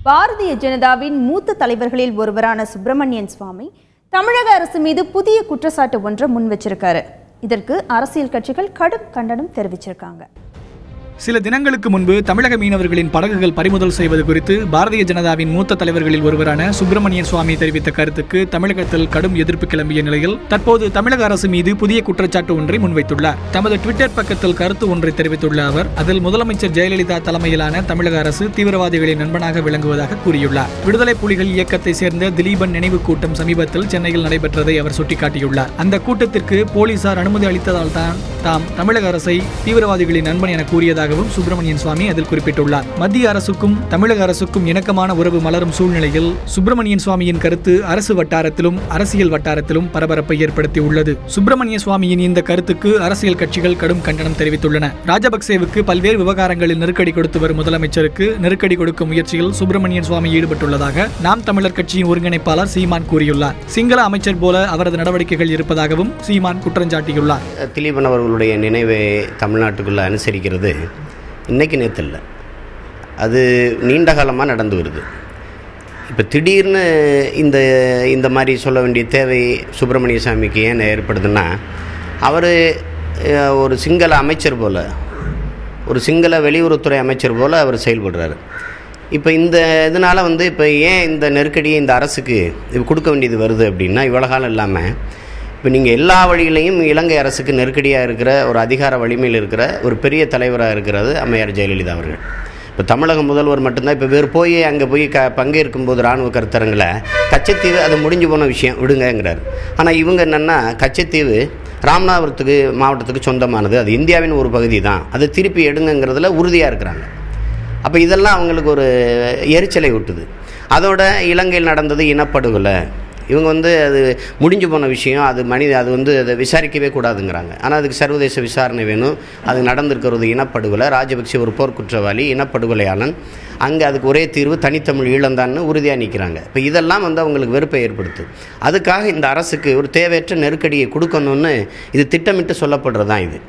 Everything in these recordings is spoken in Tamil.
பாரதிய ஜனதாவின் மூத்த தலைவர்களில் ஒருவரான சுப்பிரமணியன் சுவாமி தமிழக அரசு மீது புதிய குற்றச்சாட்டு ஒன்றை முன் வச்சிருக்காரு. இதற்கு அரசியல் கட்சிகள் கடும் கண்டனம் தெரிவிச்சிருக்காங்க. சில தினங்களுக்கு முன்பு தமிழக மீனவர்களின் படகுகள் பறிமுதல் செய்வது குறித்து பாரதிய ஜனதாவின் மூத்த தலைவர்களில் ஒருவரான சுப்பிரமணியன் சுவாமி தெரிவித்த கருத்துக்கு தமிழகத்தில் கடும் எதிர்ப்பு கிளம்பிய நிலையில் தற்போது தமிழக அரசு மீது புதிய குற்றச்சாட்டு ஒன்றை முன்வைத்துள்ளார். தமது ட்விட்டர் பக்கத்தில் கருத்து ஒன்றை தெரிவித்துள்ள அவர் அதில் முதலமைச்சர் ஜெயலலிதா தலைமையிலான தமிழக அரசு தீவிரவாதிகளின் நண்பனாக விளங்குவதாக கூறியுள்ளார். விடுதலை புலிகள் இயக்கத்தை சேர்ந்த திலீபன் நினைவு கூட்டம் சமீபத்தில் சென்னையில் நடைபெற்றதை அவர் சுட்டிக்காட்டியுள்ளார். அந்த கூட்டத்திற்கு போலீசார் அனுமதி அளித்ததால் தான் தாம் தமிழக அரசை தீவிரவாதிகளின் நண்பன் என கூறியதாக சுப்பிரமணியன் சுவாமி அதில் குறிப்பிட்டுள்ளார். மத்திய அரசுக்கும் தமிழக அரசுக்கும் இணக்கமான உறவு மலரும் சூழ்நிலையில் சுப்பிரமணியன் சுவாமியின் கருத்து அரசு வட்டாரத்திலும் அரசியல் வட்டாரத்திலும் பரபரப்பை ஏற்படுத்தியுள்ளது. சுப்பிரமணிய சுவாமியின் இந்த கருத்துக்கு அரசியல் கட்சிகள் கடும் கண்டனம் தெரிவித்துள்ளன. ராஜபக்சேவுக்கு பல்வேறு விவகாரங்களில் நெருக்கடி கொடுத்து வரும் முதலமைச்சருக்கு நெருக்கடி கொடுக்கும் முயற்சியில் சுப்பிரமணியன் சுவாமி ஈடுபட்டுள்ளதாக நாம் தமிழர் கட்சியின் ஒருங்கிணைப்பாளர் சீமான் கூறியுள்ளார். சிங்கள அமைச்சர் போல அவரது நடவடிக்கைகள் இருப்பதாகவும் சீமான் குற்றஞ்சாட்டியுள்ளார். திலீபன் அவர்களுடைய நினைவை தமிழ்நாட்டுக்குள்ள அனுசரிக்கிறது இன்னைக்கு நேற்று இல்லை, அது நீண்ட காலமாக நடந்து வருது. இப்போ திடீர்னு இந்த மாதிரி சொல்ல வேண்டிய தேவை சுப்பிரமணிய சாமிக்கு ஏன் ஏற்படுதுன்னா, அவர் ஒரு சிங்கள அமைச்சர் போல், ஒரு சிங்கள வெளியுறவுத்துறை அமைச்சர் போல் அவர் செயல்படுறாரு. இப்போ இதனால் இப்போ ஏன் இந்த நெருக்கடியை இந்த அரசுக்கு இது கொடுக்க வேண்டியது வருது அப்படின்னா, இவ்வளோ காலம் இல்லாமல் இப்போ நீங்கள் எல்லா வழியிலையும் இலங்கை அரசுக்கு நெருக்கடியாக இருக்கிற ஒரு அதிகார வலிமையில் இருக்கிற ஒரு பெரிய தலைவராக இருக்கிறது அம்மையார் ஜெயலலிதா அவர்கள். இப்போ தமிழக முதல்வர் மட்டும்தான் இப்போ வேறு அங்கே போய் பங்கேற்கும் போது இராணுவ கருத்தரங்கில் கச்சத்தீவு அது முடிஞ்சு போன விஷயம் விடுங்கிறார். ஆனால் இவங்க என்னென்னா, கச்சத்தீவு ராமநாதபுரத்துக்கு மாவட்டத்துக்கு சொந்தமானது, அது இந்தியாவின் ஒரு பகுதி தான், அதை திருப்பி எடுங்கிறதுல உறுதியாக இருக்கிறாங்க. அப்போ இதெல்லாம் அவங்களுக்கு ஒரு எரிச்சலை விட்டுது. அதோட இலங்கையில் நடந்தது இனப்படுகொலை, இவங்க அது முடிஞ்சு போன விஷயம், அது அதை விசாரிக்கவே கூடாதுங்கிறாங்க. ஆனால் அதுக்கு சர்வதேச விசாரணை வேணும். அது நடந்திருக்கிறது இனப்படுகொலை, ராஜபக்சே ஒரு போர்க்குற்றவாளி, இனப்படுகொலையாளன், அங்கே அதுக்கு ஒரே தீர்வு தனித்தமிழ் ஈழந்தான்னு உறுதியாக நிற்கிறாங்க. இப்போ இதெல்லாம் அவங்களுக்கு வெறுப்பை ஏற்படுத்து. அதுக்காக இந்த அரசுக்கு ஒரு தேவையற்ற நெருக்கடியை கொடுக்கணும்னு இது திட்டமிட்டு சொல்லப்படுறதான் இது.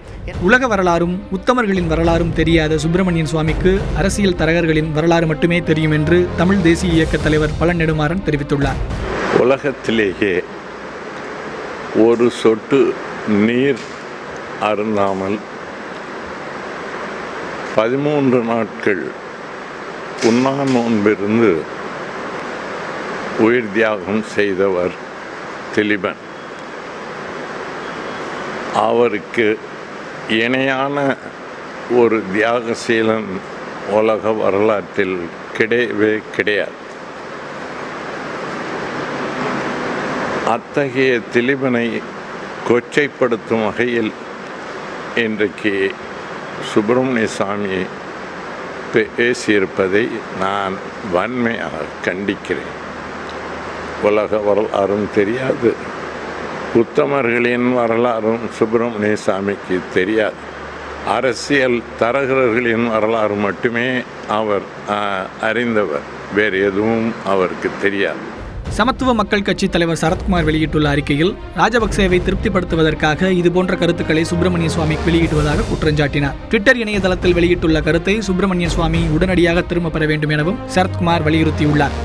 உலக வரலாறும் உத்தமர்களின் வரலாறும் தெரியாத சுப்பிரமணியன் சுவாமிக்கு அரசியல் தரகர்களின் வரலாறு மட்டுமே தெரியும் என்று தமிழ் தேசிய இயக்க தலைவர் பழ நெடுமாறன் தெரிவித்துள்ளார். உலகத்திலேயே ஒரு சொட்டு நீர் அருந்தாமல் 13 நாட்கள் உண்ணா நோன்பிருந்து உயிர் தியாகம் செய்தவர் திலீபன். அவருக்கு இணையான ஒரு தியாகசீலன் உலக வரலாற்றில் கிடையவே கிடையாது. அத்தகைய திலீபனை கொச்சைப்படுத்தும் வகையில் இன்றைக்கு சுப்பிரமணிய சாமி பேசியிருப்பதை நான் வன்மையாக கண்டிக்கிறேன். உலக வரலாறும் தெரியாது, உத்தமர்களின் வரலாறும் சுப்பிரமணிய சாமிக்கு தெரியாது. அரசியல் தரகர்களின் வரலாறு மட்டுமே அவர் அறிந்தவர், வேறு எதுவும் அவருக்கு தெரியாது. சமத்துவ மக்கள் கட்சி தலைவர் சரத்குமார் வெளியிட்டுள்ள அறிக்கையில் ராஜபக்சேவை திருப்திப்படுத்துவதற்காக இதுபோன்ற கருத்துக்களை சுப்பிரமணிய சுவாமி வெளியிடுவதாக குற்றஞ்சாட்டினார். ட்விட்டர் இணையதளத்தில் வெளியிட்டுள்ள கருத்தை சுப்பிரமணிய சுவாமி உடனடியாக திரும்ப பெற வேண்டும் எனவும் சரத்குமார் வலியுறுத்தியுள்ளார்.